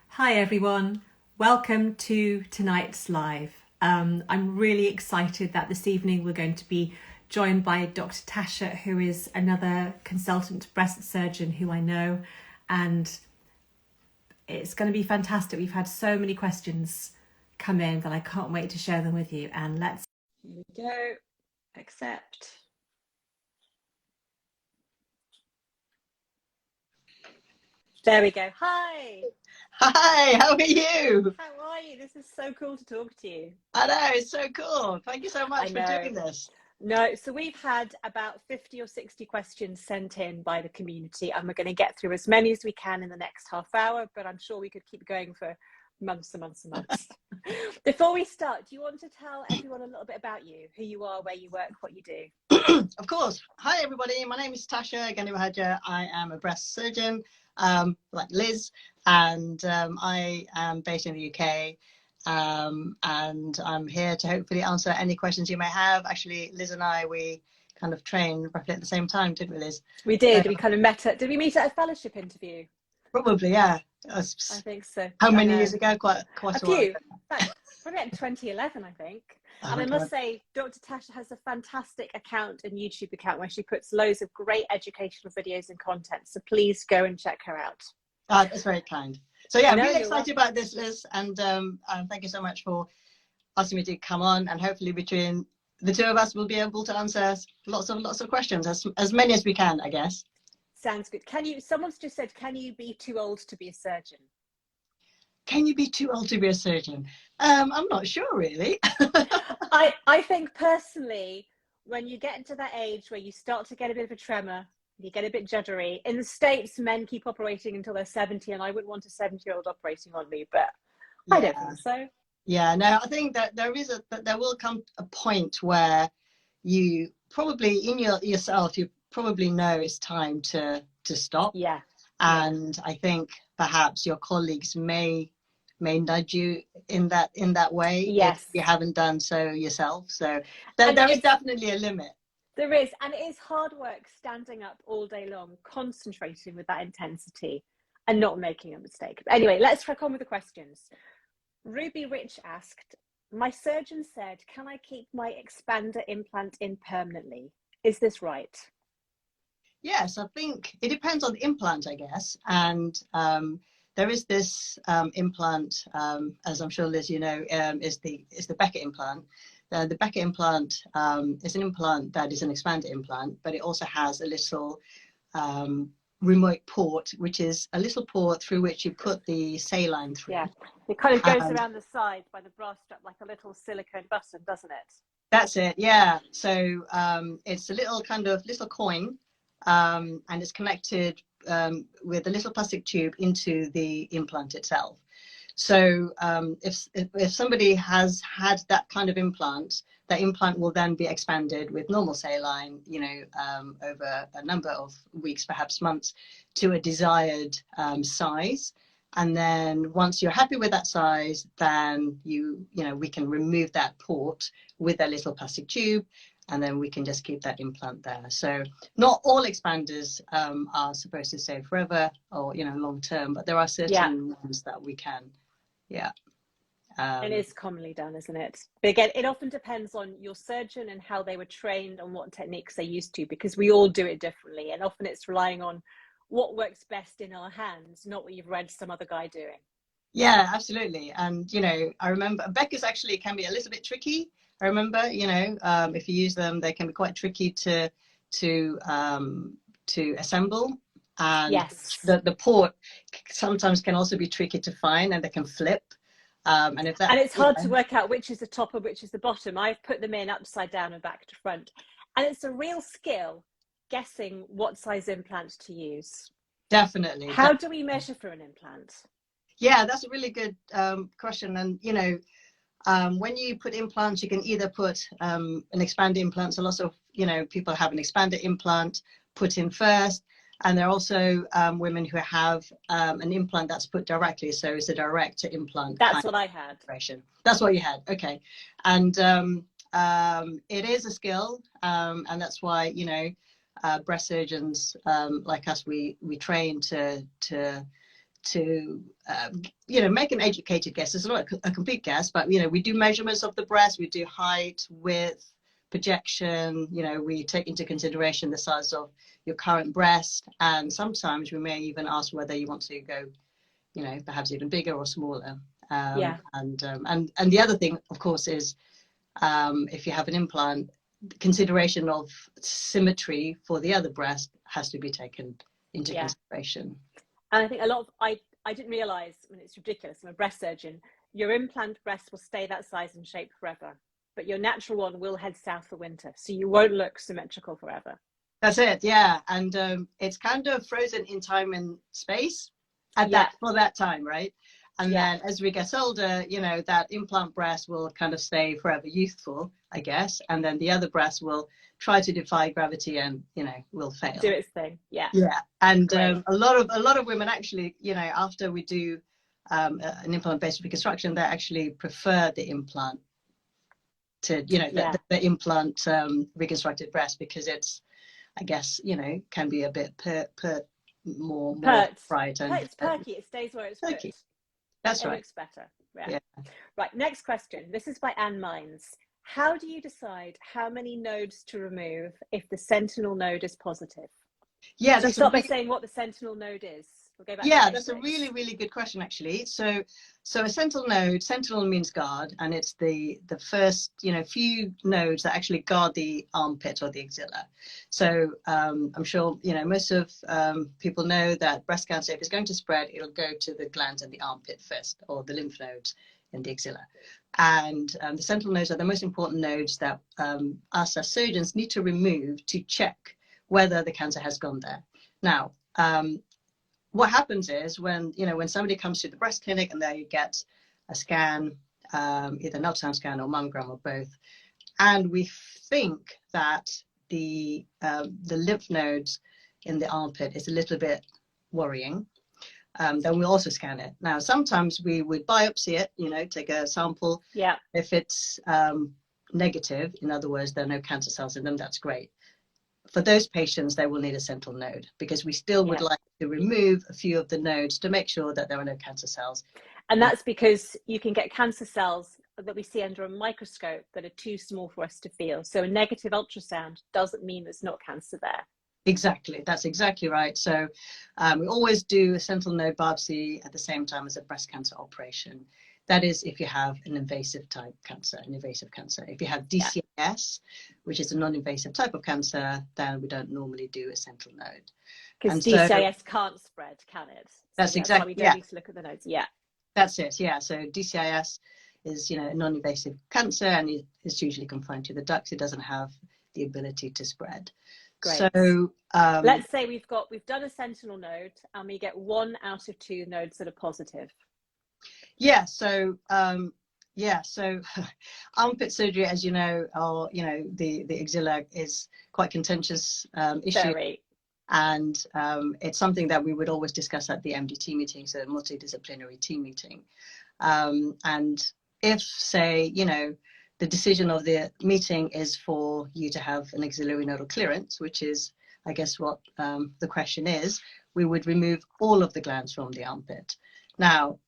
Hi everyone, welcome to tonight's live. I'm really excited that this evening we're going to be joined by Dr. Tasha, who is another consultant breast surgeon who I know, and it's going to be fantastic. We've had so many questions come in that I can't wait to share them with you. And Here we go. Accept. There we go. Hi. Hi, how are you? How are you? This is so cool to talk to you. I know, it's so cool. Thank you so I much for know. doing this. No, so we've had about 50 or 60 questions sent in by the community, and we're going to get through as many as we can in the next half hour, but I'm sure we could keep going for months and months and months. Before we start, do you want to tell everyone a little bit about you, who you are, where you work, what you do? Of course. Hi, everybody. My name is Tasha Ganiwahaja. I am a breast surgeon, like Liz, and I am based in the UK. And I'm here to hopefully answer any questions you may have. Actually, Liz and I, we kind of trained roughly at the same time, didn't we, Liz? We did. We kind of met at, did we meet at a fellowship interview? Probably, yeah. I think so. How many years ago? Quite a a while few. ago. Probably in 2011, I think. Oh and my I God. must say, Dr. Tasha has a fantastic account and YouTube account where she puts loads of great educational videos and content. So please go and check her out. That's very kind. So yeah, I'm No, really you're excited welcome. about this, Liz, and thank you so much for asking me to come on. And hopefully, between the two of us, we'll be able to answer lots of questions, as many as we can, I guess. Sounds good. Someone's just said, can you be too old to be a surgeon? Can you be too old to be a surgeon? I'm not sure, really. I think personally, when you get into that age where you start to get a bit of a tremor, you get a bit juddery. In the States, men keep operating until they're 70, and I wouldn't want a 70-year-old operating on me, but I don't think so. Yeah, no, I think that there will come a point where you probably yourself, you probably know it's time to stop. Yeah. And I think perhaps your colleagues may nudge you in that way, yes, if you haven't done so yourself. So there is definitely a limit. There is, and it is hard work standing up all day long, concentrating with that intensity and not making a mistake. But anyway, let's crack on with the questions. Ruby Rich asked, my surgeon said, can I keep my expander implant in permanently? Is this right? Yes, I think it depends on the implant, I guess. And there is this implant, as I'm sure Liz, you know, is the Becker implant. The Becker implant is an implant that is an expanded implant, but it also has a little remote port, which is a little port through which you put the saline through. Yeah, it kind of goes around the side by the bra strap like a little silicone button, doesn't it? That's it, yeah. So it's a little coin, and it's connected with a little plastic tube into the implant itself. So if somebody has had that kind of implant, that implant will then be expanded with normal saline, you know, over a number of weeks, perhaps months, to a desired size. And then once you're happy with that size, then we can remove that port with a little plastic tube, and then we can just keep that implant there. So not all expanders are supposed to stay forever or long term, but there are certain ones that we can. Yeah. It is commonly done, isn't it? But again, it often depends on your surgeon and how they were trained and what techniques they used to, because we all do it differently. And often it's relying on what works best in our hands, not what you've read some other guy doing. Yeah, absolutely. And, I remember Becker's actually can be a little bit tricky. I remember, if you use them, they can be quite tricky to assemble. And yes, the port sometimes can also be tricky to find, and they can flip. And it's hard to work out which is the top and which is the bottom. I've put them in upside down and back to front. And it's a real skill guessing what size implant to use. Definitely. How do we measure for an implant? Yeah, that's a really good question. And, when you put implants, you can either put an expanded implant. So lots of, people have an expanded implant put in first. And there are also women who have an implant that's put directly. So it's a direct implant. That's what I had. That's what you had. Okay. And it is a skill. And that's why, breast surgeons like us, we train to make an educated guess. It's not a complete guess, but we do measurements of the breast, we do height, width, projection. We take into consideration the size of your current breast, and sometimes we may even ask whether you want to go perhaps even bigger or smaller. And the other thing, of course, is if you have an implant, consideration of symmetry for the other breast has to be taken into consideration. And I think a lot of I didn't realize, it's ridiculous, I'm a breast surgeon, your implant breast will stay that size and shape forever, but your natural one will head south for winter, so you won't look symmetrical forever. That's it, yeah. And it's kind of frozen in time and space for that time, right? And then as we get older, that implant breast will kind of stay forever youthful, I guess. And then the other breast will try to defy gravity and, will fail. Do its thing, yeah. Yeah, and a lot of women actually, after we do an implant-based reconstruction, they actually prefer the implant to, the implant reconstructed breast, because it's, I guess, can be a bit more bright. It's perky, it stays where it's perky. Put. That's right. It looks better. Yeah. Right, next question. This is by Anne Mines. How do you decide how many nodes to remove if the sentinel node is positive? Yeah, so start by saying what the sentinel node is. We'll go back to that's a really, really good question, actually. So a sentinel means guard, and it's the first, few nodes that actually guard the armpit or the axilla. So I'm sure, most of people know that breast cancer, if it's going to spread, it'll go to the glands in the armpit first, or the lymph nodes in the axilla. And the sentinel nodes are the most important nodes that us as surgeons need to remove to check whether the cancer has gone there. Now, what happens is when somebody comes to the breast clinic and they get a scan, either an ultrasound scan or mammogram or both, and we think that the lymph nodes in the armpit is a little bit worrying, then we'll also scan it. Now, sometimes we would biopsy it, take a sample. Yeah. If it's negative, in other words, there are no cancer cells in them, that's great. For those patients, they will need a sentinel node, because we still would like to remove a few of the nodes to make sure that there are no cancer cells. And that's because you can get cancer cells that we see under a microscope that are too small for us to feel. So a negative ultrasound doesn't mean there's not cancer there. Exactly, that's exactly right. So we always do a sentinel node biopsy at the same time as a breast cancer operation. That is if you have an invasive type cancer, an invasive cancer. If you have DCIS, which is a non-invasive type of cancer, then we don't normally do a sentinel node. Because DCIS can't spread, can it? So that's exactly why we don't need to look at the nodes. Yeah. That's it. Yeah. So DCIS is, a non-invasive cancer, and it's usually confined to the ducts. It doesn't have the ability to spread. Great. So let's say we've done a sentinel node and we get 1 out of 2 nodes that are positive. Yeah. So so armpit surgery, as you know, or the axilla is quite contentious issue. Very. And it's something that we would always discuss at the MDT meeting, so multidisciplinary team meeting. And if, say, the decision of the meeting is for you to have an axillary nodal clearance, which is, I guess, what the question is, we would remove all of the glands from the armpit. Now,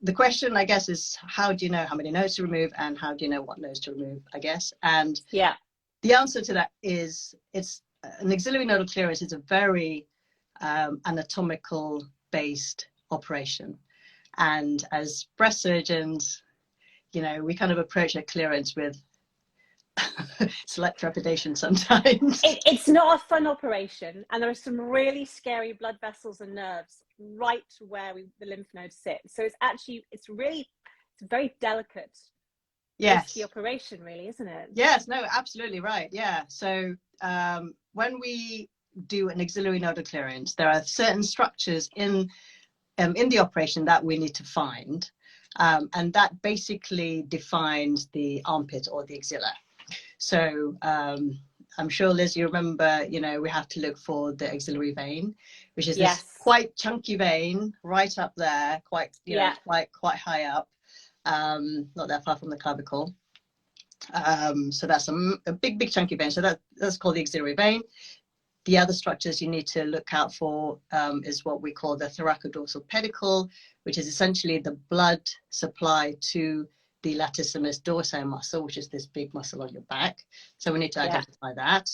the question, I guess, is how do you know how many nodes to remove, and how do you know what nodes to remove, I guess? And the answer to that is an axillary nodal clearance is a very anatomical based operation. And as breast surgeons, we kind of approach a clearance with select trepidation sometimes. It's not a fun operation, and there are some really scary blood vessels and nerves right where the lymph nodes sit. So it's very delicate. Yes. The operation, really, isn't it? Yes, no, absolutely right. Yeah. So when we do an axillary nodal clearance, there are certain structures in the operation that we need to find, and that basically defines the armpit or the axilla. So I'm sure, Liz, you remember, we have to look for the axillary vein, which is this quite chunky vein right up there, quite high up, not that far from the clavicle. So that's a big chunky vein. So that's called the axillary vein. The other structures you need to look out for is what we call the thoracodorsal pedicle, which is essentially the blood supply to the latissimus dorsi muscle, which is this big muscle on your back. So we need to identify that.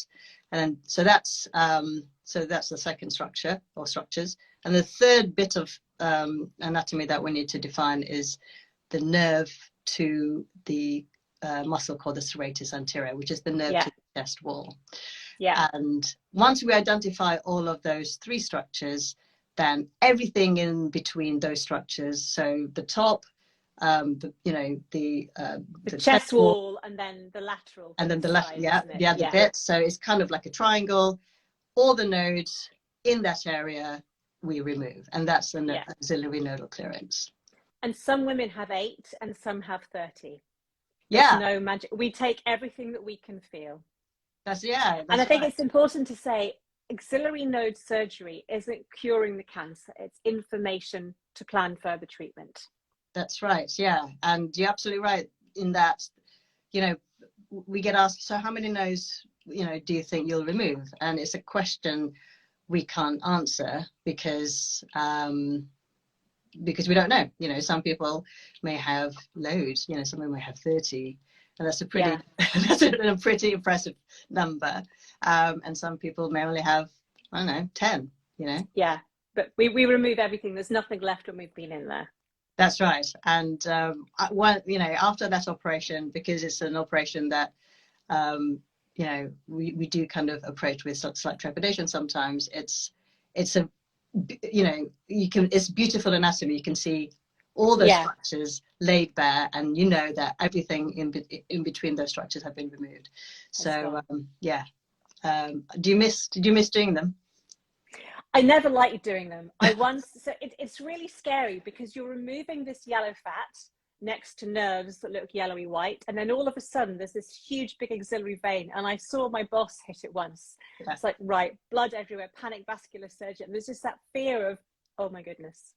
And then, so that's the second structure or structures. And the third bit of anatomy that we need to define is the nerve to the muscle called the serratus anterior, which is the nerve to the chest wall. Yeah. And once we identify all of those three structures, then everything in between those structures, so the top, the chest wall, and then the lateral, and then the left, the other bit. So it's kind of like a triangle. All the nodes in that area we remove, and that's the axillary nodal clearance. And some women have 8, and some have 30. There's no magic. We take everything that we can feel. That's and I think it's important to say axillary node surgery isn't curing the cancer. It's information to plan further treatment. That's right. Yeah. And you're absolutely right in that, we get asked, so how many nodes, do you think you'll remove? And it's a question we can't answer because we don't know. Some people may have loads, some people may have 30. And that's a pretty, that's a pretty impressive number. And some people may only have, 10, Yeah, but we remove everything. There's nothing left when we've been in there. That's right. And, after that operation, because it's an operation that, we do kind of approach with slight trepidation sometimes, it's beautiful anatomy. You can see all those structures laid bare, and that everything in between those structures have been removed. So did you miss doing them? I never liked doing them. It's really scary because you're removing this yellow fat next to nerves that look yellowy white, and then all of a sudden there's this huge big axillary vein, and I saw my boss hit it once. It's like, right, blood everywhere, panic vascular surgery, and there's just that fear of, oh my goodness.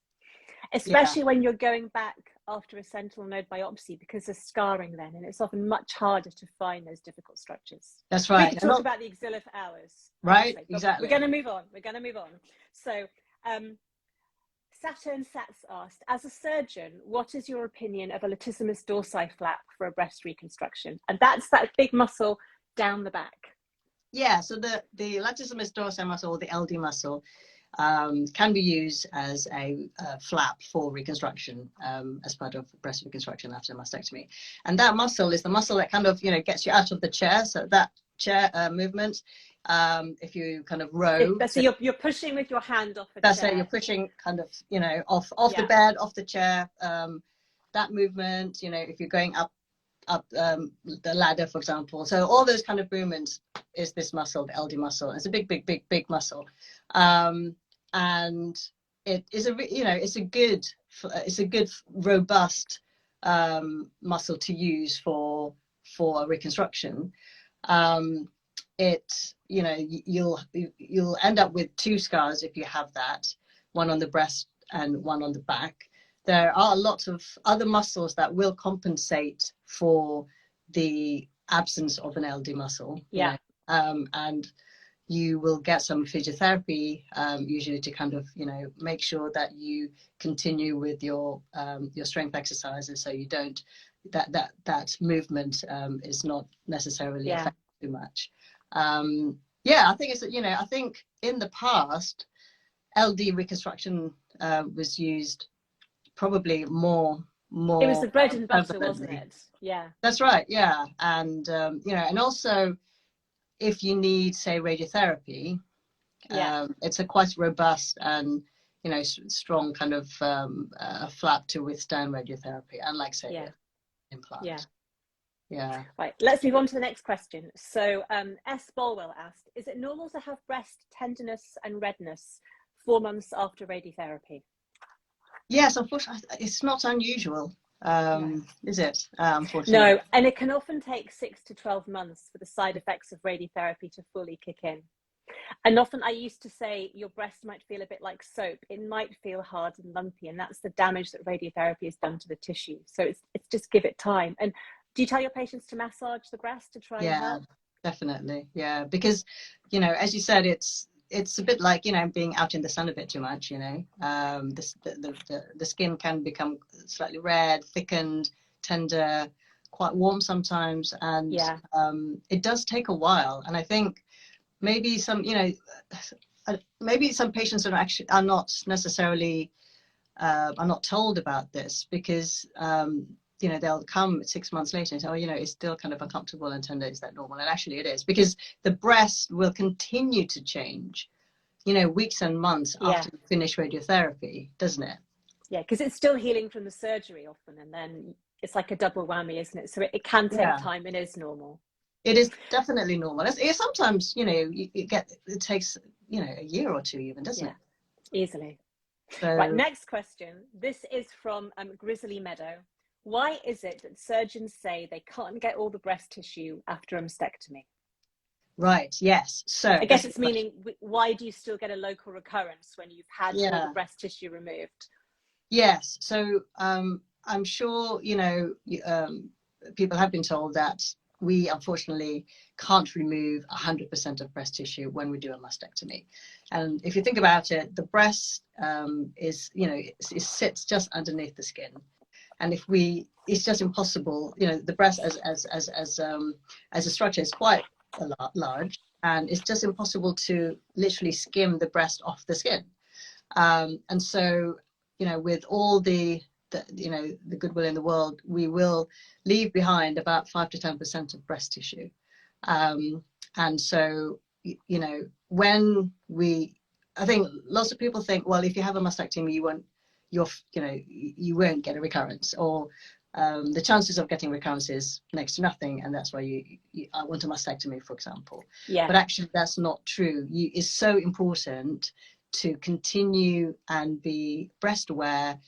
Especially when you're going back after a sentinel node biopsy, because there's scarring then, and it's often much harder to find those difficult structures. That's right. We could talk about the axilla for hours. Right, exactly. We're going to move on. So Saturn Sats asked, as a surgeon, what is your opinion of a latissimus dorsi flap for a breast reconstruction? And that's that big muscle down the back. Yeah, so the latissimus dorsi muscle, or the LD muscle, can be used as a flap for reconstruction as part of breast reconstruction after mastectomy. And that muscle is the muscle that kind of, gets you out of the chair. So that chair movement, if you kind of row. So you're pushing with your hand off the chair. That's it, you're pushing kind of, off the bed, off the chair. That movement, if you're going up the ladder, for example. So all those kind of movements is this muscle, the LD muscle. It's a big muscle. And it is it's a good robust muscle to use for a reconstruction. You'll end up with 2 scars if you have that, one on the breast and one on the back. There are lots of other muscles that will compensate for the absence of an LD muscle. And you will get some physiotherapy, usually to kind of, make sure that you continue with your strength exercises, so you don't, that movement is not necessarily affected too much. I think it's, I think in the past, LD reconstruction was used probably more. It was the bread and butter, wasn't it? Yeah. That's right. Yeah. And, and also, if you need, say, radiotherapy, it's a quite robust and, strong kind of flap to withstand radiotherapy, unlike, say, implant. Yeah. Right, let's move on to the next question. So S. Bolwell asked, is it normal to have breast tenderness and redness 4 months after radiotherapy? Yes, unfortunately, it's not unusual. Is it? Unfortunately. No, and it can often take 6 to 12 months for the side effects of radiotherapy to fully kick in. And often I used to say your breast might feel a bit like soap. It might feel hard and lumpy, and that's the damage that radiotherapy has done to the tissue. So it's just give it time. And do you tell your patients to massage the breast to try and help? Definitely. Yeah. Because, you know, as you said, it's a bit like, you know, being out in the sun a bit too much, you know. The skin can become slightly red, thickened, tender, quite warm sometimes. And Yeah. it does take a while. And I think maybe some, you know, maybe some patients are not necessarily are not told about this, because you know, they'll come 6 months later and say, oh, you know, it's still kind of uncomfortable and tender. Is that normal? And actually it is, because the breast will continue to change, you know, weeks and months after you finish radiotherapy, doesn't it? Yeah, because it's still healing from the surgery often, and then it's like a double whammy, isn't it? So it can take time and is normal. It is definitely normal. It's sometimes, you know, it takes, you know, a year or two even, doesn't it? Easily. So, right, next question. This is from Grizzly Meadow. Why is it that surgeons say they can't get all the breast tissue after a mastectomy? Right, yes. So I guess it's meaning, why do you still get a local recurrence when you've had all the breast tissue removed? Yes. So I'm sure, you know, people have been told that we unfortunately can't remove 100% of breast tissue when we do a mastectomy. And if you think about it, the breast is, you know, it sits just underneath the skin. And it's just impossible, you know, the breast as a structure is quite large, and it's just impossible to literally skim the breast off the skin. And so, you know, with all the you know, the goodwill in the world, we will leave behind about 5 to 10% of breast tissue. And so, you know, I think lots of people think, well, if you have a mastectomy, you won't get a recurrence, or the chances of getting recurrence is next to nothing, and that's why I want a mastectomy, for example. Yeah. But actually, that's not true. It's so important to continue and be breast aware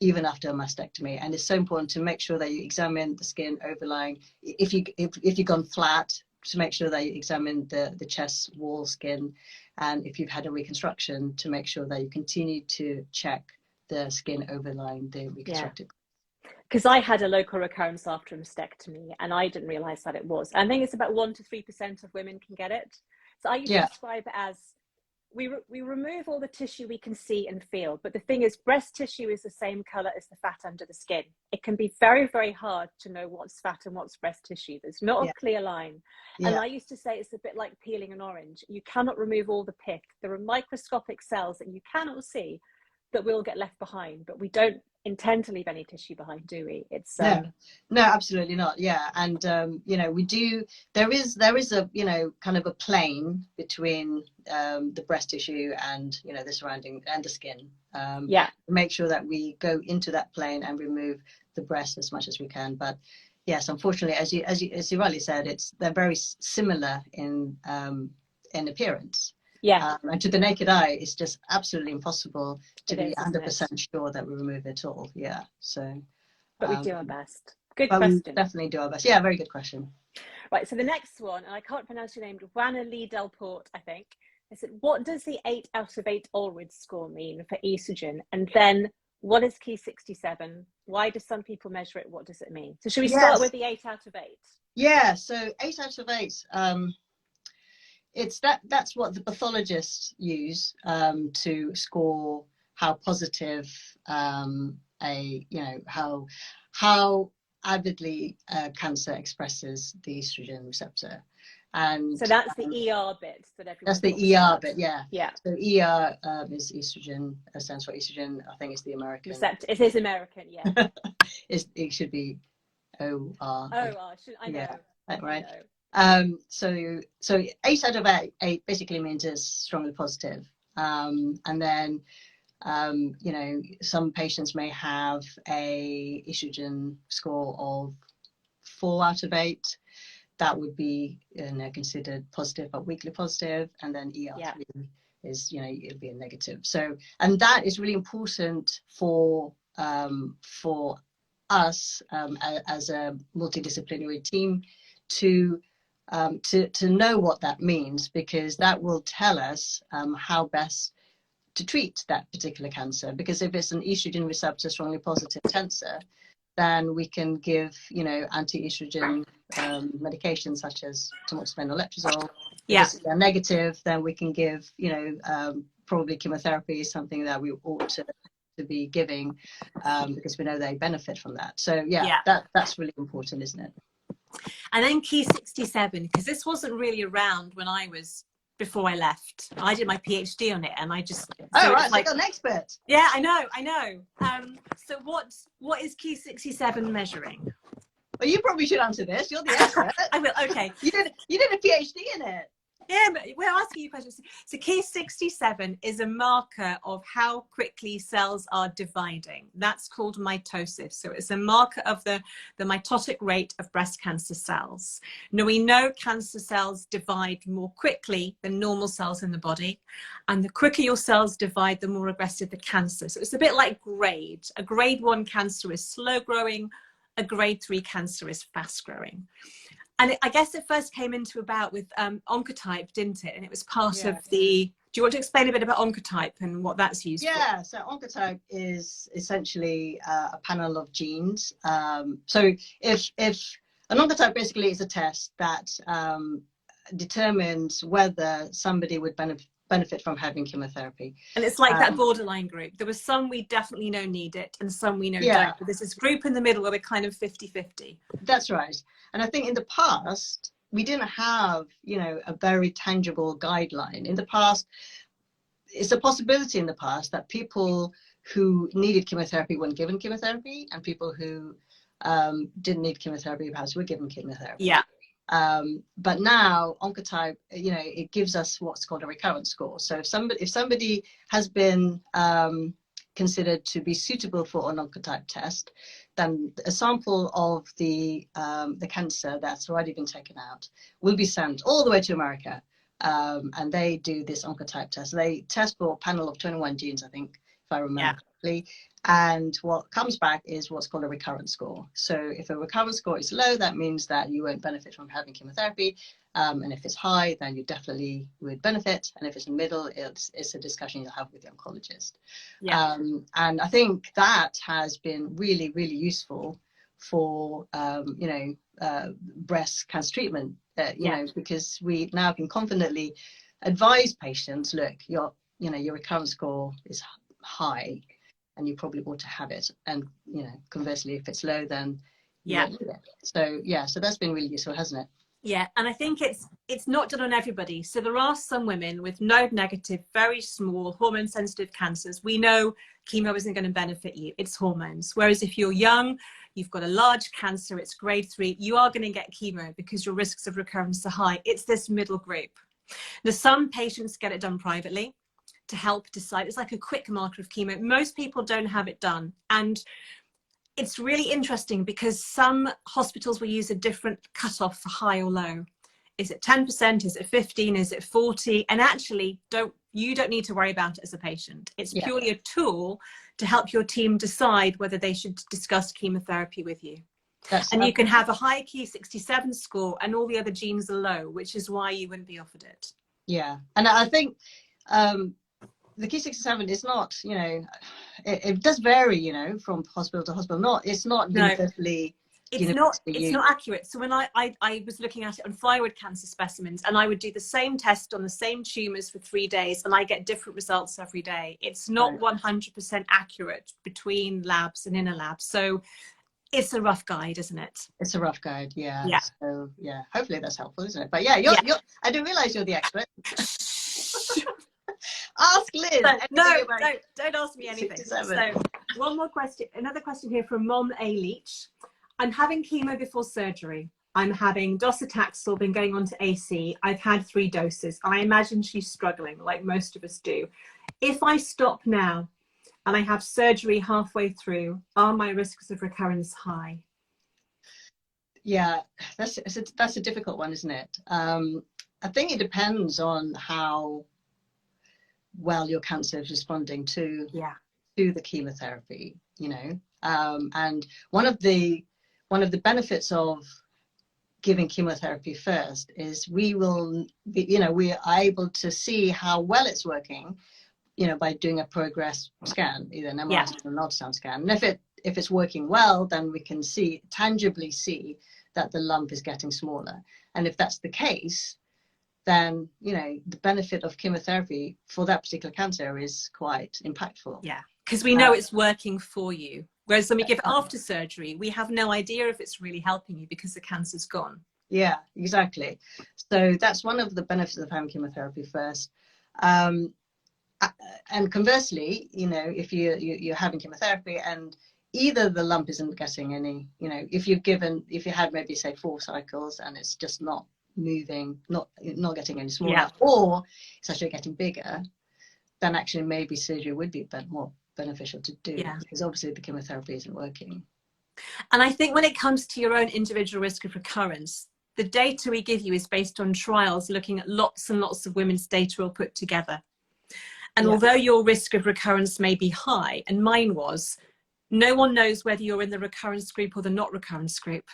even after a mastectomy, and it's so important to make sure that you examine the skin overlying. If you've gone flat, to make sure that you examine the chest wall skin, and if you've had a reconstruction, to make sure that you continue to check the skin overlying the reconstructed. Because I had a local recurrence after a mastectomy, and I didn't realize that it was. I think it's about 1 to 3% of women can get it. So I used to describe it as we remove all the tissue we can see and feel, but the thing is, breast tissue is the same color as the fat under the skin. It can be very, very hard to know what's fat and what's breast tissue. There's not a clear line. And I used to say it's a bit like peeling an orange. You cannot remove all the pith. There are microscopic cells that you cannot see that will get left behind, but we don't intend to leave any tissue behind, do we? It's no, absolutely not. Yeah. And you know, there is a, you know, kind of a plane between the breast tissue and, you know, the surrounding and the skin. Make sure that we go into that plane and remove the breast as much as we can. But yes, unfortunately, as you rightly said, they're very similar in appearance. And to the naked eye, it's just absolutely impossible to be 100% sure that we remove it all. Yeah. So, but we do our best. Good question. We definitely do our best. Yeah, very good question. Right. So the next one, and I can't pronounce your name, Juana Lee Delport, I think. I said, what does the 8 out of 8 Allred score mean for estrogen? And then what is Key 67? Why do some people measure it? What does it mean? So should we start with the 8 out of 8? Yeah. So 8 out of 8. That's what the pathologists use to score how positive how avidly cancer expresses the estrogen receptor. And so that's the ER bit that everyone that's the ER bit. Yeah. So ER is estrogen, stands for estrogen. I think it's the American receptor. It is American. Yeah. It should be OR. I know. Right. So 8 out of 8 basically means it's strongly positive. And then you know, some patients may have a estrogen score of 4 out of 8. That would be, you know, considered positive but weakly positive, and then ER3 is, you know, it'll be a negative. So, and that is really important for us as a multidisciplinary team to know what that means, because that will tell us how best to treat that particular cancer. Because if it's an estrogen receptor strongly positive cancer, then we can give, anti-estrogen medications such as tamoxifen or letrozole. Yeah. If they're negative, then we can give, probably chemotherapy is something that we ought to be giving, because we know they benefit from that. So that's really important, isn't it? And then key 67, because this wasn't really around when before I left. I did my PhD on it, and I just right, like an expert. Yeah, I know. So what is key 67 measuring? Well, you probably should answer this. You're the expert. I will. Okay. You did a PhD in it. Yeah, but we're asking you questions. So key 67 is a marker of how quickly cells are dividing. That's called mitosis. So it's a marker of the mitotic rate of breast cancer cells. Now, we know cancer cells divide more quickly than normal cells in the body. And the quicker your cells divide, the more aggressive the cancer. So it's a bit like grade. A grade 1 cancer is slow growing. A grade 3 cancer is fast growing. And I guess it first came into about with Oncotype, didn't it? And it was part of the... Do you want to explain a bit about Oncotype and what that's used for? Yeah, so Oncotype is essentially a panel of genes. So if an Oncotype basically is a test that determines whether somebody would benefit from having chemotherapy. And it's like that borderline group. There was some we definitely know need it and some we know don't. But there's this group in the middle where we're kind of 50-50. That's right. And I think in the past, we didn't have, a very tangible guideline. In the past, it's a possibility in the past that people who needed chemotherapy weren't given chemotherapy, and people who didn't need chemotherapy perhaps were given chemotherapy. Yeah. But now Oncotype, it gives us what's called a recurrence score. So if somebody has been considered to be suitable for an Oncotype test, then a sample of the cancer that's already been taken out will be sent all the way to America, and they do this Oncotype test. They test for a panel of 21 genes, I think, if I remember correctly. And what comes back is what's called a recurrence score. So if a recurrence score is low, that means that you won't benefit from having chemotherapy. And if it's high, then you definitely would benefit. And if it's in the middle, it's a discussion you'll have with the oncologist. Yeah. And I think that has been really, really useful for, breast cancer treatment, because we now can confidently advise patients, look, your recurrence score is high, and you probably ought to have it. And conversely, if it's low, then you won't need it. So that's been really useful, hasn't it? Yeah, and I think it's not done on everybody. So there are some women with node negative, very small hormone sensitive cancers. We know chemo isn't going to benefit you. It's hormones. Whereas if you're young, you've got a large cancer, it's grade 3, you are going to get chemo because your risks of recurrence are high. It's this middle group. Now, some patients get it done privately to help decide. It's like a quick marker of chemo. Most people don't have it done. And it's really interesting because some hospitals will use a different cutoff for high or low. Is it 10%? Is it 15? Is it 40? And actually, you don't need to worry about it as a patient. It's purely a tool to help your team decide whether they should discuss chemotherapy with you. And you can have a high key 67 score and all the other genes are low, which is why you wouldn't be offered it. Yeah, and I think the key 67 is not, it does vary, from hospital to hospital. It's not universally. It's not accurate. So when I was looking at it on thyroid cancer specimens, and I would do the same test on the same tumors for 3 days, and I get different results every day. It's not 100% accurate between labs and inner labs. So it's a rough guide, isn't it? It's a rough guide, yeah. Yeah. So hopefully that's helpful, isn't it? But I didn't realize you're the expert. Ask Liz. Don't ask me anything. 67. So one more question, another question here from Mom A. Leach. I'm having chemo before surgery. I'm having docetaxel, been going on to AC. I've had 3 doses. I imagine she's struggling like most of us do. If I stop now and I have surgery halfway through, are my risks of recurrence high? Yeah, that's a difficult one, isn't it? I think it depends on how well your cancer is responding to the chemotherapy, and one of the benefits of giving chemotherapy first is we are able to see how well it's working, by doing a progress scan, either an MRI or an ultrasound scan. And if it's working well, then we can tangibly see that the lump is getting smaller. And if that's the case, then, you know, the benefit of chemotherapy for that particular cancer is quite impactful. Yeah, because we know it's working for you. Whereas when we give after surgery, we have no idea if it's really helping you because the cancer's gone. Yeah, exactly. So that's one of the benefits of having chemotherapy first. And conversely, you know, if you're having chemotherapy and either the lump isn't getting any, you know, if you had maybe say 4 cycles and it's just not moving, not getting any smaller, or it's actually getting bigger, then actually maybe surgery would be more beneficial to do, because obviously the chemotherapy isn't working. And I think when it comes to your own individual risk of recurrence, the data we give you is based on trials looking at lots and lots of women's data all put together. And although your risk of recurrence may be high, and mine was, no one knows whether you're in the recurrence group or the not recurrence group.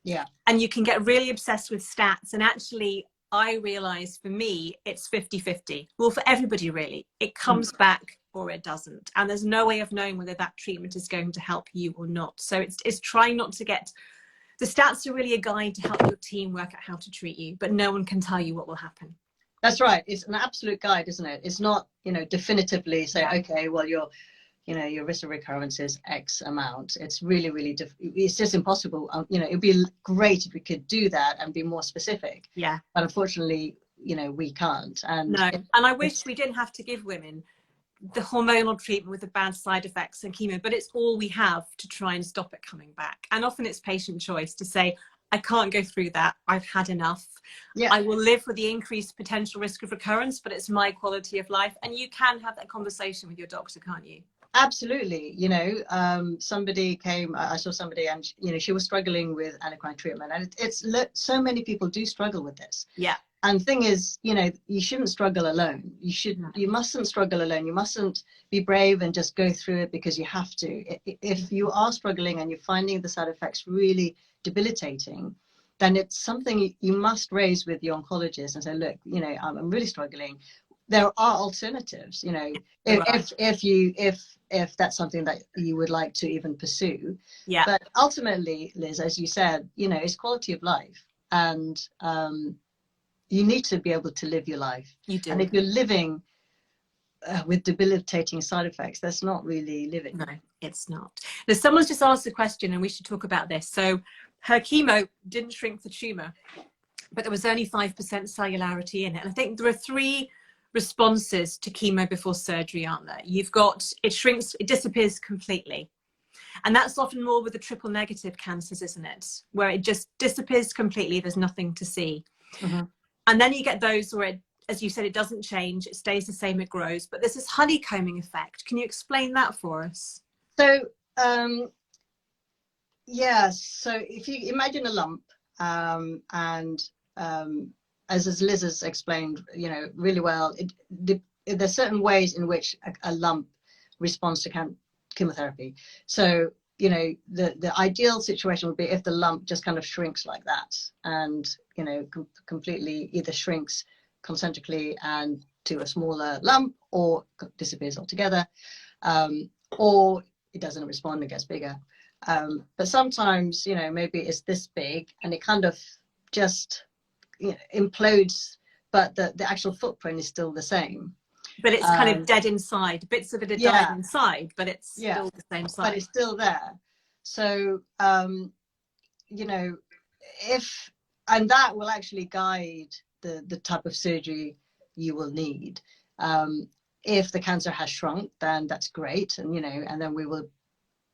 Yeah. And you can get really obsessed with stats. And actually, I realized for me, it's 50-50. Well, for everybody, really. It comes back or it doesn't. And there's no way of knowing whether that treatment is going to help you or not. So it's trying not to get... The stats are really a guide to help your team work out how to treat you, but no one can tell you what will happen. That's right. It's an absolute guide, isn't it? It's not, you know, definitively say, okay, well, your risk of recurrence is X amount. It's really, really, it's just impossible. You know, it'd be great if we could do that and be more specific. Yeah. But unfortunately, you know, we can't. And I wish we didn't have to give women the hormonal treatment with the bad side effects and chemo, but it's all we have to try and stop it coming back. And often it's patient choice to say, I can't go through that. I've had enough. Yeah. I will live with the increased potential risk of recurrence, but it's my quality of life. And you can have that conversation with your doctor, can't you? Absolutely. You know, somebody came, I saw somebody and, you know, she was struggling with endocrine treatment. And so many people do struggle with this. Yeah. And the thing is, you know, you shouldn't struggle alone. You mustn't struggle alone. You mustn't be brave and just go through it because you have to. If you are struggling and you're finding the side effects really debilitating, then it's something you must raise with your oncologist and say, look, you know, I'm really struggling. There are alternatives, you know, if that's something that you would like to even pursue. Yeah. But ultimately, Liz, as you said, you know, it's quality of life. And you need to be able to live your life. You do. And if you're living with debilitating side effects, that's not really living. No, it's not. Now, someone's just asked a question and we should talk about this. So her chemo didn't shrink the tumor, but there was only 5% cellularity in it. And I think there are 3 responses to chemo before surgery, aren't there? You've got, it shrinks, it disappears completely. And that's often more with the triple negative cancers, isn't it? Where it just disappears completely, there's nothing to see. Mm-hmm. And then you get those where, as you said, it doesn't change, it stays the same, it grows. But there's this honeycombing effect. Can you explain that for us? So, so if you imagine a lump, and as Liz has explained, you know, really well, there's certain ways in which a lump responds to chemotherapy. So, you know, the ideal situation would be if the lump just kind of shrinks like that and, you know, completely either shrinks concentrically and to a smaller lump or disappears altogether, or it doesn't respond and gets bigger. But sometimes, you know, maybe it's this big and it kind of just, you know, implodes, but the actual footprint is still the same. But it's kind of dead inside. Bits of it are died inside, but it's still the same size. But it's still there. So, you know, and that will actually guide the type of surgery you will need. If the cancer has shrunk, then that's great. And, you know, and then we will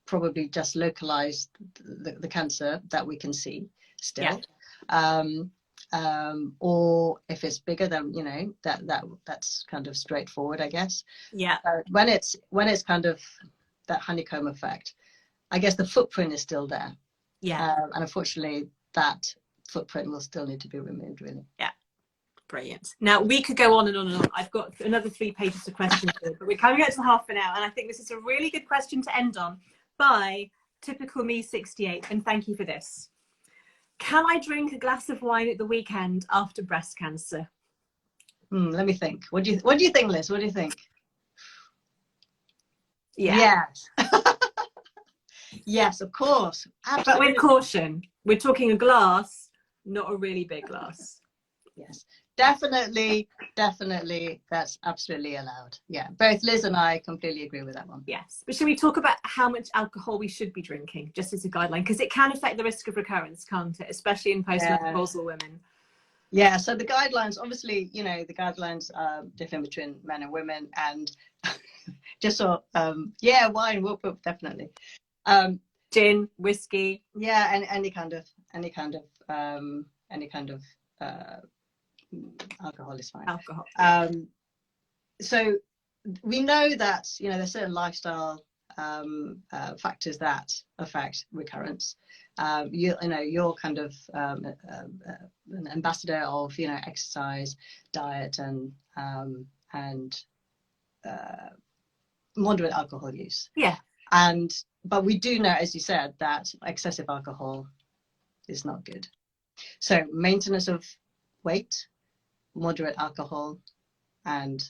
probably just localize the cancer that we can see still. Yeah. Or if it's bigger, then, you know, that's kind of straightforward, I guess. Yeah. When it's kind of that honeycomb effect, I guess the footprint is still there. Yeah. And unfortunately, that footprint will still need to be removed, really. Yeah. Brilliant. Now, we could go on and on and on. I've got another 3 pages of questions here, but we're coming up to half an hour. And I think this is a really good question to end on by Typical Me 68. And thank you for this. Can I drink a glass of wine at the weekend after breast cancer? Let me think. What do you think, Liz? What do you think? Yeah. Yes. Yes, of course. But Absolutely. with caution. We're talking a glass, not a really big glass. Yes, definitely, definitely. That's absolutely allowed. Yeah, both Liz and I completely agree with that one. Yes. But should we talk about how much alcohol we should be drinking, just as a guideline? Because it can affect the risk of recurrence, can't it? Especially in postmenopausal women. Yeah, so the guidelines, obviously, you know, the guidelines are different between men and women, and just so, yeah, wine, whoop, whoop, definitely. Gin, whiskey. Yeah, and any kind of alcohol is fine. Alcohol. So we know that, you know, there's certain lifestyle factors that affect recurrence. You know, you're kind of an ambassador of, you know, exercise, diet, and moderate alcohol use. Yeah. But we do know, as you said, that excessive alcohol is not good. So maintenance of weight, moderate alcohol, and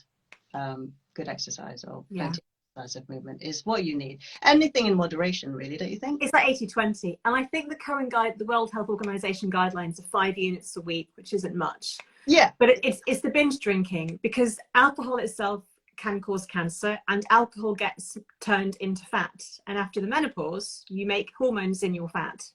good exercise, or plenty of exercise of movement is what you need. Anything in moderation, really, don't you think? It's like 80-20. And I think the current the World Health Organization guidelines are 5 units a week, which isn't much. Yeah. But it's the binge drinking, because alcohol itself can cause cancer, and alcohol gets turned into fat. And after the menopause, you make hormones in your fat.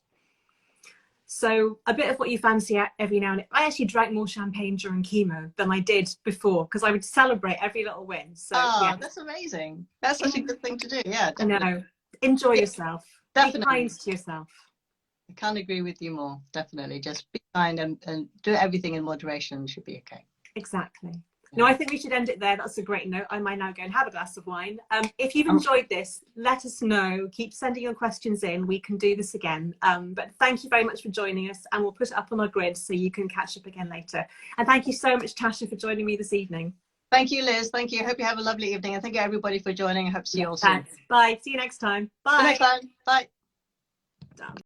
So a bit of what you fancy every now and then. I actually drank more champagne during chemo than I did before, because I would celebrate every little win. So yeah. That's amazing. That's such a good thing to do. Yeah, definitely. No, enjoy yourself. Definitely. Be kind to yourself. I can't agree with you more. Definitely. Just be kind and do everything in moderation. Should be okay. Exactly. No, I think we should end it there. That's a great note. I might now go and have a glass of wine. If you've enjoyed this, let us know. Keep sending your questions in. We can do this again. But thank you very much for joining us, and we'll put it up on our grid so you can catch up again later. And thank you so much, Tasha, for joining me this evening. Thank you, Liz. Thank you. I hope you have a lovely evening. And thank you, everybody, for joining. I hope to see you all soon. Thanks. Bye. See you next time. Bye. See you next time. Bye. Done.